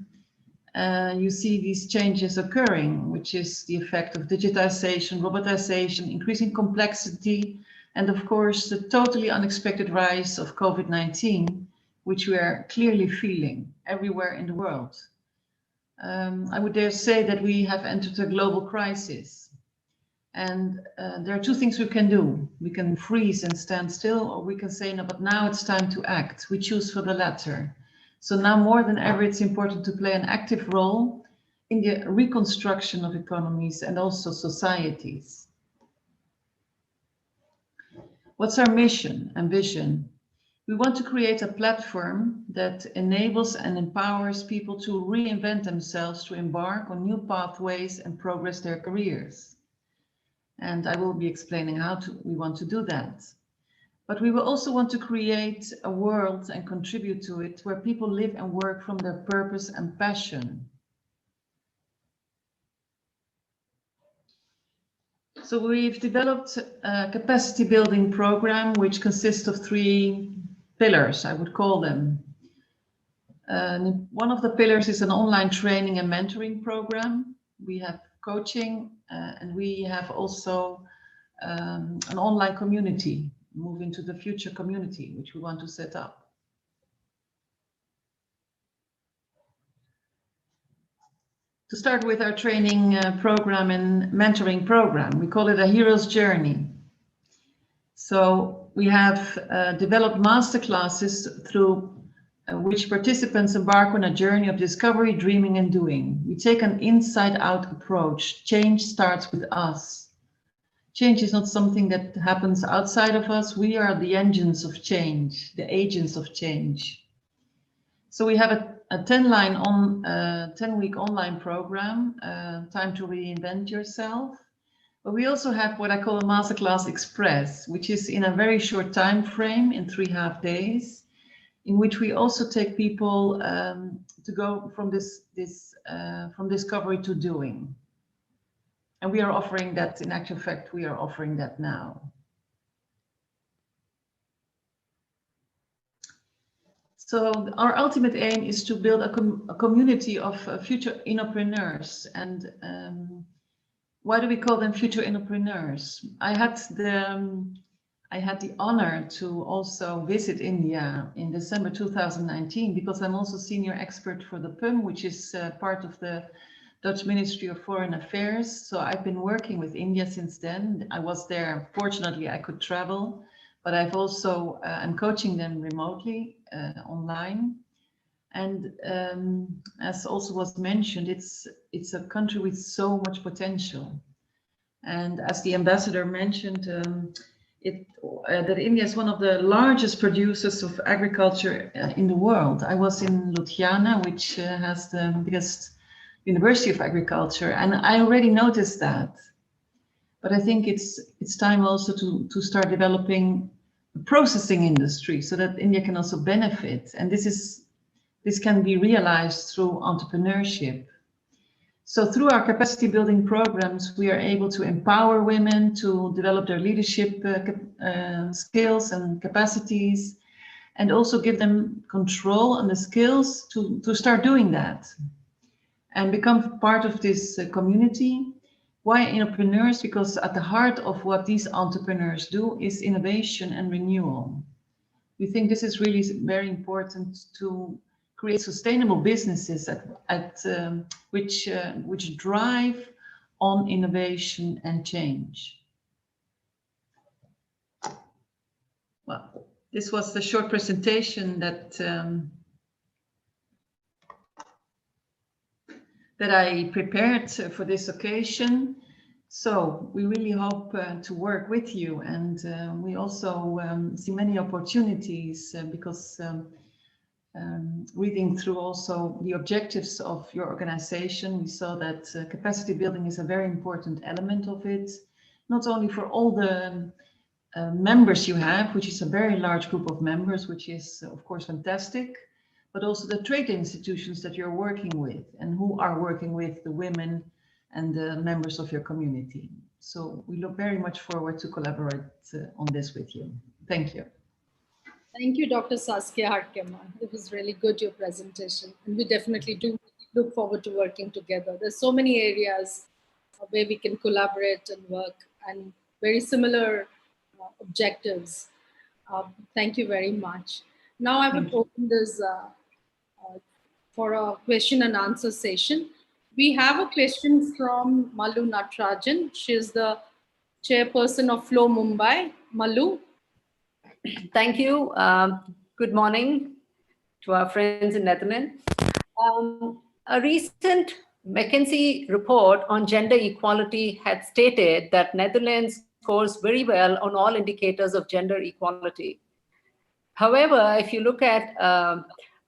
you see these changes occurring, which is the effect of digitization, robotization, increasing complexity, and of course, the totally unexpected rise of COVID-19, which we are clearly feeling everywhere in the world. I would dare say that we have entered a global crisis. And there are two things we can do. We can freeze and stand still, or we can say, no, but now it's time to act. We choose for the latter. So now more than ever, it's important to play an active role in the reconstruction of economies and also societies. What's our mission and vision? We want to create a platform that enables and empowers people to reinvent themselves, to embark on new pathways and progress their careers. And I will be explaining how we want to do that. But we will also want to create a world and contribute to it where people live and work from their purpose and passion. So we've developed a capacity building program, which consists of 3 pillars, I would call them. One of the pillars is an online training and mentoring program. We have coaching, and we have also an online community, Move into the Future community, which we want to set up. To start with our training program and mentoring program, we call it a hero's journey. So we have developed masterclasses through which participants embark on a journey of discovery, dreaming, and doing. We take an inside-out approach. Change starts with us. Change is not something that happens outside of us. We are the engines of change, the agents of change. So we have a 10-week online program, Time to Reinvent Yourself, But we also have what I call a Masterclass Express, which is in a very short time frame, in 3.5 days, in which we also take people to go from from discovery to doing. And we are offering that, in actual fact, we are offering that now. So our ultimate aim is to build a community of future entrepreneurs. And why do we call them future entrepreneurs? I had the honor to also visit India in December 2019, because I'm also senior expert for the PUM, which is part of the Dutch Ministry of Foreign Affairs. So I've been working with India since then. I was there, fortunately I could travel, but I've also, I'm coaching them remotely, online. And as also was mentioned, it's a country with so much potential. And as the ambassador mentioned, that India is one of the largest producers of agriculture in the world. I was in Ludhiana, which has the biggest University of Agriculture, and I already noticed that. But I think it's time also to start developing a processing industry so that India can also benefit. And this can be realized through entrepreneurship. So through our capacity building programs, we are able to empower women to develop their leadership skills and capacities, and also give them control and the skills to start doing that and become part of this community. Why entrepreneurs? Because at the heart of what these entrepreneurs do is innovation and renewal. We think this is really very important to create sustainable businesses which drive on innovation and change. Well, this was the short presentation that I prepared for this occasion. So we really hope to work with you, and we also see many opportunities because reading through also the objectives of your organization, we saw that capacity building is a very important element of it, not only for all the members you have, which is a very large group of members, which is of course fantastic, but also the trade institutions that you're working with and who are working with the women and the members of your community. So we look very much forward to collaborate on this with you. Thank you. Thank you, Dr. Saskia Hartkema. It was really good, your presentation. And we definitely do look forward to working together. There's so many areas where we can collaborate and work, and very similar objectives. Thank you very much. Now I would open this for a question and answer session. We have a question from Malu Natrajan. She is the chairperson of Flow Mumbai. Malu. Thank you. Good morning to our friends in Netherlands. A recent McKinsey report on gender equality had stated that Netherlands scores very well on all indicators of gender equality. However, if you look at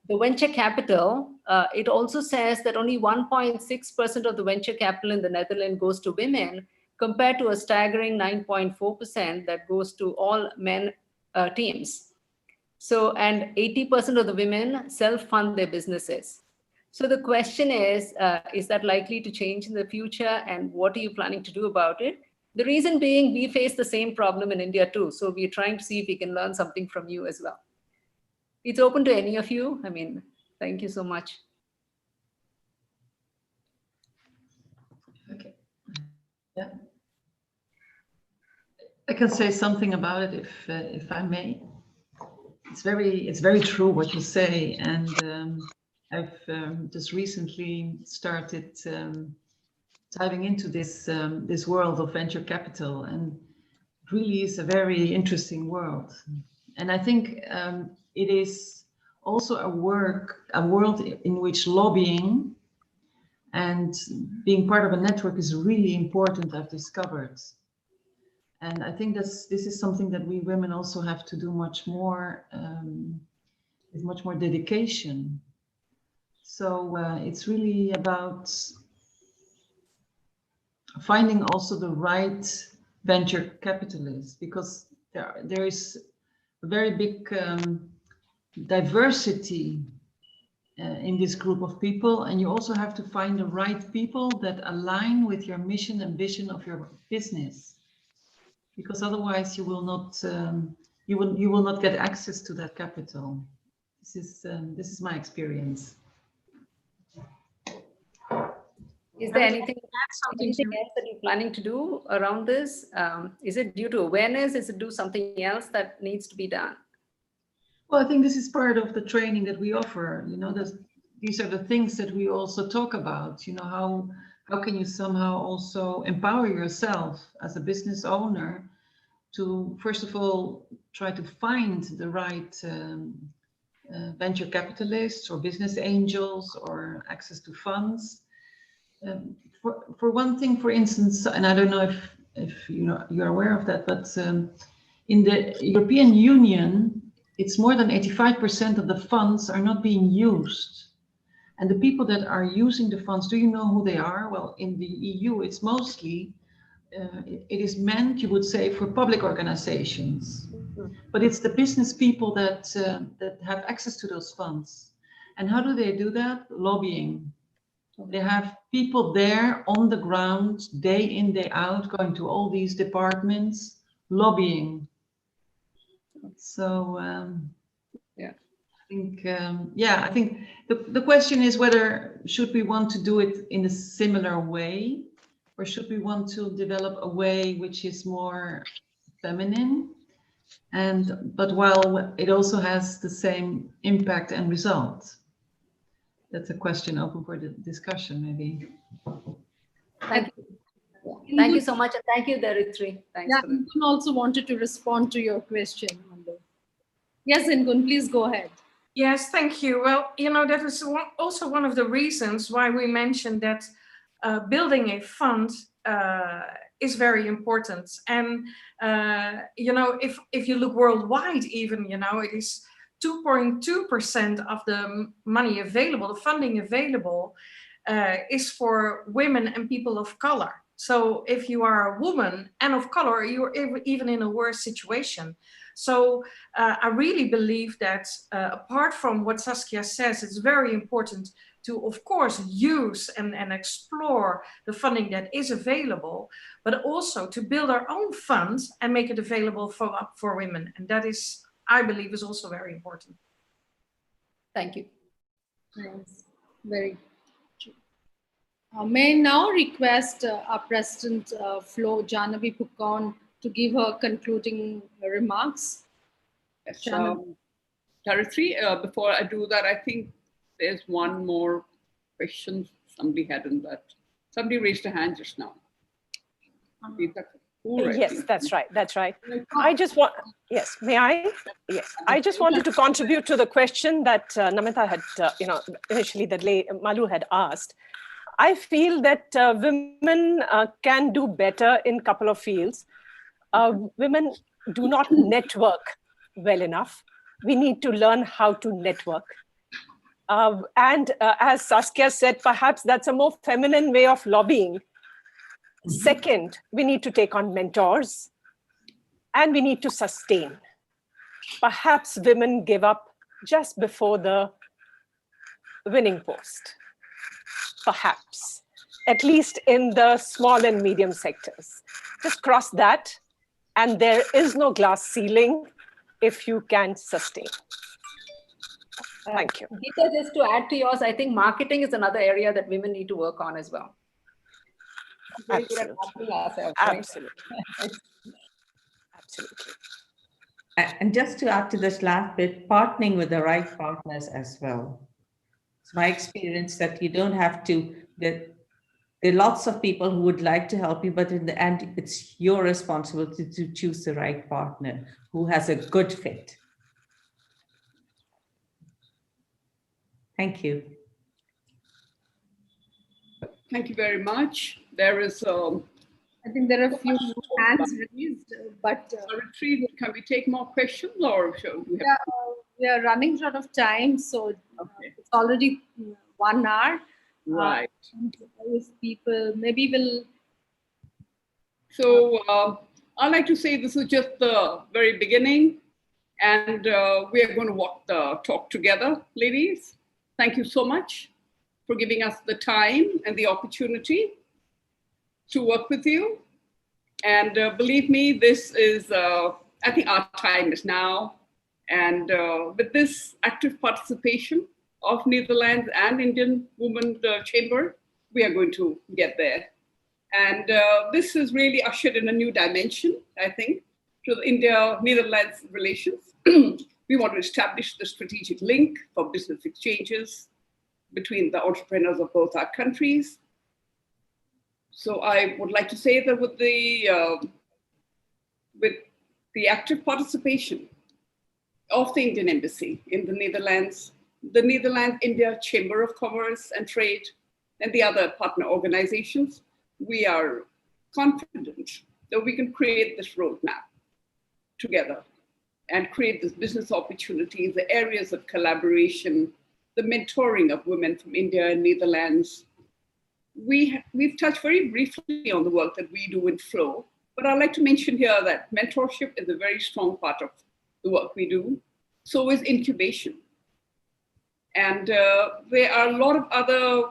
the venture capital, it also says that only 1.6% of the venture capital in the Netherlands goes to women, compared to a staggering 9.4% that goes to all men teams. So, and 80% of the women self-fund their businesses. So the question is that likely to change in the future, and what are you planning to do about it? The reason being, we face the same problem in India too. So we're trying to see if we can learn something from you as well. It's open to any of you. I mean, thank you so much. Okay. Yeah. I can say something about it if I may. It's very true what you say, and I've just recently started diving into this world of venture capital, and it really is a very interesting world. And I think it is also a world in which lobbying and being part of a network is really important, I've discovered. And I think this is something that we women also have to do much more, with much more dedication. So it's really about finding also the right venture capitalists, because there is a very big diversity in this group of people, and you also have to find the right people that align with your mission and vision of your business, because otherwise you will not you will not get access to that capital. This is my experience. Is there anything else that you're planning to do around this? Is it due to awareness? Is it do something else that needs to be done? Well, I think this is part of the training that we offer. You know, these are the things that we also talk about. You know, how can you somehow also empower yourself as a business owner to, first of all, try to find the right venture capitalists or business angels or access to funds. For one thing, for instance, and I don't know if you're aware of that, but in the European Union, it's more than 85% of the funds are not being used. And the people that are using the funds, do you know who they are? Well, in the EU, it's mostly, it is meant, you would say, for public organizations. But it's the business people that have access to those funds. And how do they do that? Lobbying. They have people there on the ground, day in, day out, going to all these departments, lobbying. So I think the question is whether should we want to do it in a similar way, or should we want to develop a way which is more feminine, but while it also has the same impact and result. That's a question open for the discussion, maybe. Thank you. Thank you so much, and thank you, Daritri. Thanks. Yeah, Ingun also wanted to respond to your question. Yes, Ingun, please go ahead. Yes, thank you. Well, you know, that is also one of the reasons why we mentioned that building a fund is very important. And, you know, if you look worldwide even, you know, it is 2.2% of the money available, the funding available is for women and people of color. So if you are a woman and of color, you're even in a worse situation. So I really believe that apart from what Saskia says, it's very important to, of course, use and explore the funding that is available, but also to build our own funds and make it available for women. And that is, I believe, is also very important. Thank you. Yes, very true. May I now request our President, Flo Janavi Pukon, to give her concluding remarks. Yes, Daritri, before I do that, I think there's one more question somebody had in that. Somebody raised a hand just now. Yes, that's right. That's right. I just want, yes, may I? Yes, I just wanted to contribute to the question that Namita had, initially that Malu had asked. I feel that women can do better in a couple of fields. Women do not network well enough. We need to learn how to network. And as Saskia said, perhaps that's a more feminine way of lobbying. Second, we need to take on mentors and we need to sustain. Perhaps women give up just before the winning post. Perhaps, at least in the small and medium sectors. Just cross that and there is no glass ceiling if you can sustain. Thank you. Geeta, just to add to yours, I think marketing is another area that women need to work on as well. Absolutely. Ourselves, Absolutely. Right? Absolutely. And just to add to this last bit, partnering with the right partners as well. It's my experience that you don't have to, there are lots of people who would like to help you, but in the end, it's your responsibility to choose the right partner who has a good fit. Thank you. Thank you very much. There is I think there are a few hands raised, but can we take more questions, or shall we have we are running out of time, so it's already 1 hour. Right. If people maybe will So I'd like to say this is just the very beginning, and we are going to walk the talk together, ladies. Thank you so much for giving us the time and the opportunity to work with you. And believe me, this is, I think our time is now. And with this active participation of Netherlands and Indian Women Chamber, we are going to get there. And this has really ushered in a new dimension, I think, to the India-Netherlands relations. We want to establish the strategic link for business exchanges between the entrepreneurs of both our countries. So I would like to say that with the active participation of the Indian Embassy in the Netherlands India Chamber of Commerce and Trade, and the other partner organizations, we are confident that we can create this roadmap together and create this business opportunities, the areas of collaboration, the mentoring of women from India and Netherlands. We've touched very briefly on the work that we do in Flow, but I'd like to mention here that mentorship is a very strong part of the work we do. So is incubation. And there are a lot of other,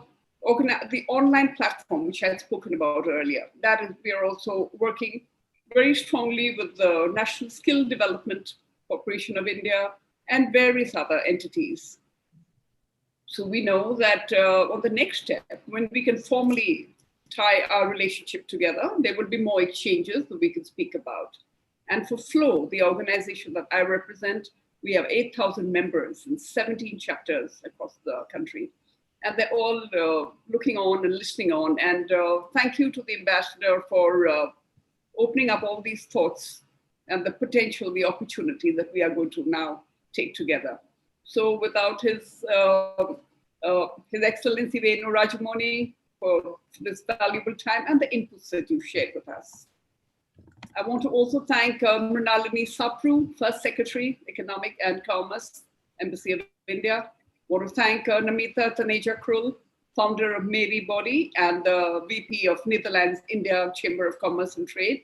the online platform, which I had spoken about earlier, that is, we are also working very strongly with the National Skill Development Corporation of India and various other entities. So we know that on the next step, when we can formally tie our relationship together, there will be more exchanges that we can speak about. And for Flow, the organization that I represent, we have 8,000 members in 17 chapters across the country. And they're all looking on and listening on. And thank you to the ambassador for opening up all these thoughts and the potential, the opportunity that we are going to now take together. So without His Excellency Venu Rajamoni for this valuable time and the inputs that you shared with us. I want to also thank Mrinalini Sapru, First Secretary, Economic and Commerce, Embassy of India. I want to thank Namita Taneja Krul, founder of Mary Body and the VP of Netherlands India Chamber of Commerce and Trade.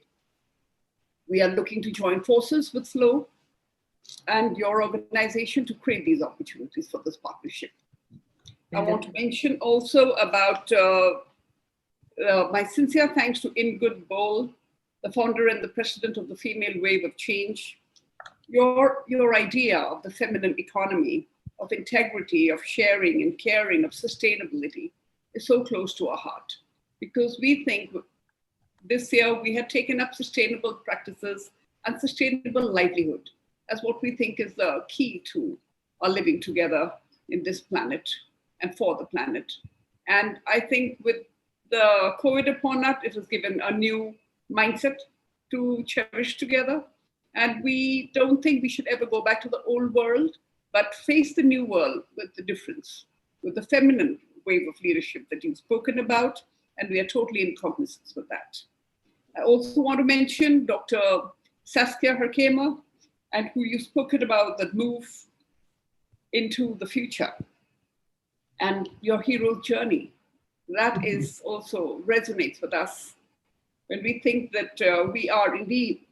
We are looking to join forces with Flow and your organization to create these opportunities for this partnership. I want to mention also about my sincere thanks to Ingrid Boll, the founder and the president of the Female Wave of Change. Your idea of the feminine economy, of integrity, of sharing and caring, of sustainability is so close to our heart, because we think this year we have taken up sustainable practices and sustainable livelihood as what we think is the key to our living together in this planet and for the planet. And I think with the COVID upon us, it has given a new mindset to cherish together. And we don't think we should ever go back to the old world, but face the new world with the difference, with the feminine wave of leadership that you've spoken about. And we are totally in cognizance with that. I also want to mention Dr. Saskia Herkema, and who you've spoken about, that move into the future and your hero's journey. That is also resonates with us when we think that we are indeed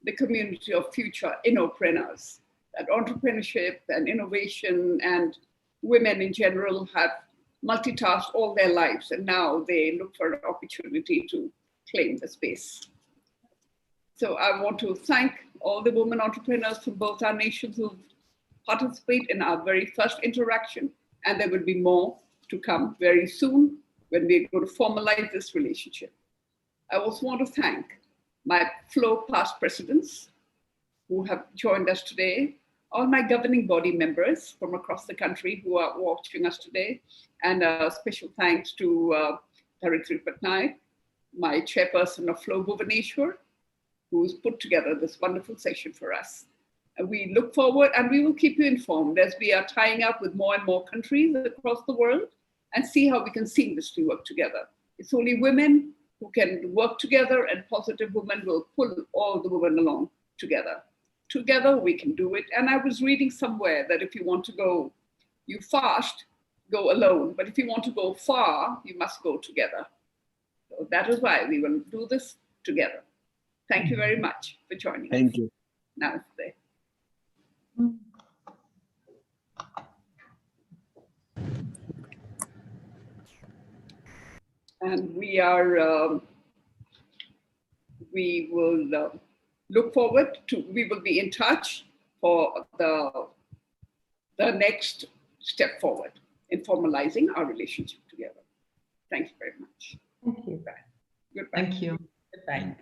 the community of future innopreneurs, that entrepreneurship and innovation and women in general have multitasked all their lives, and now they look for an opportunity to claim the space. So I want to thank all the women entrepreneurs from both our nations who participate in our very first interaction, and there will be more to come very soon when we're going to formalize this relationship. I also want to thank my Flow past presidents who have joined us today, all my governing body members from across the country who are watching us today, and a special thanks to Dharitri Patnaik, my chairperson of Flow Bhubaneswar, who's put together this wonderful session for us. And we look forward, and we will keep you informed as we are tying up with more and more countries across the world and see how we can seamlessly work together. It's only women who can work together, and positive women will pull all the women along together. Together we can do it. And I was reading somewhere that if you want to go, you fast, go alone. But if you want to go far, you must go together. So that is why we will do this together. Thank you very much for joining us. Thank you. Namaste. And we will look forward to, we will be in touch for the next step forward in formalizing our relationship together. Thank you very much. Thank you. Goodbye. Thank you. Goodbye.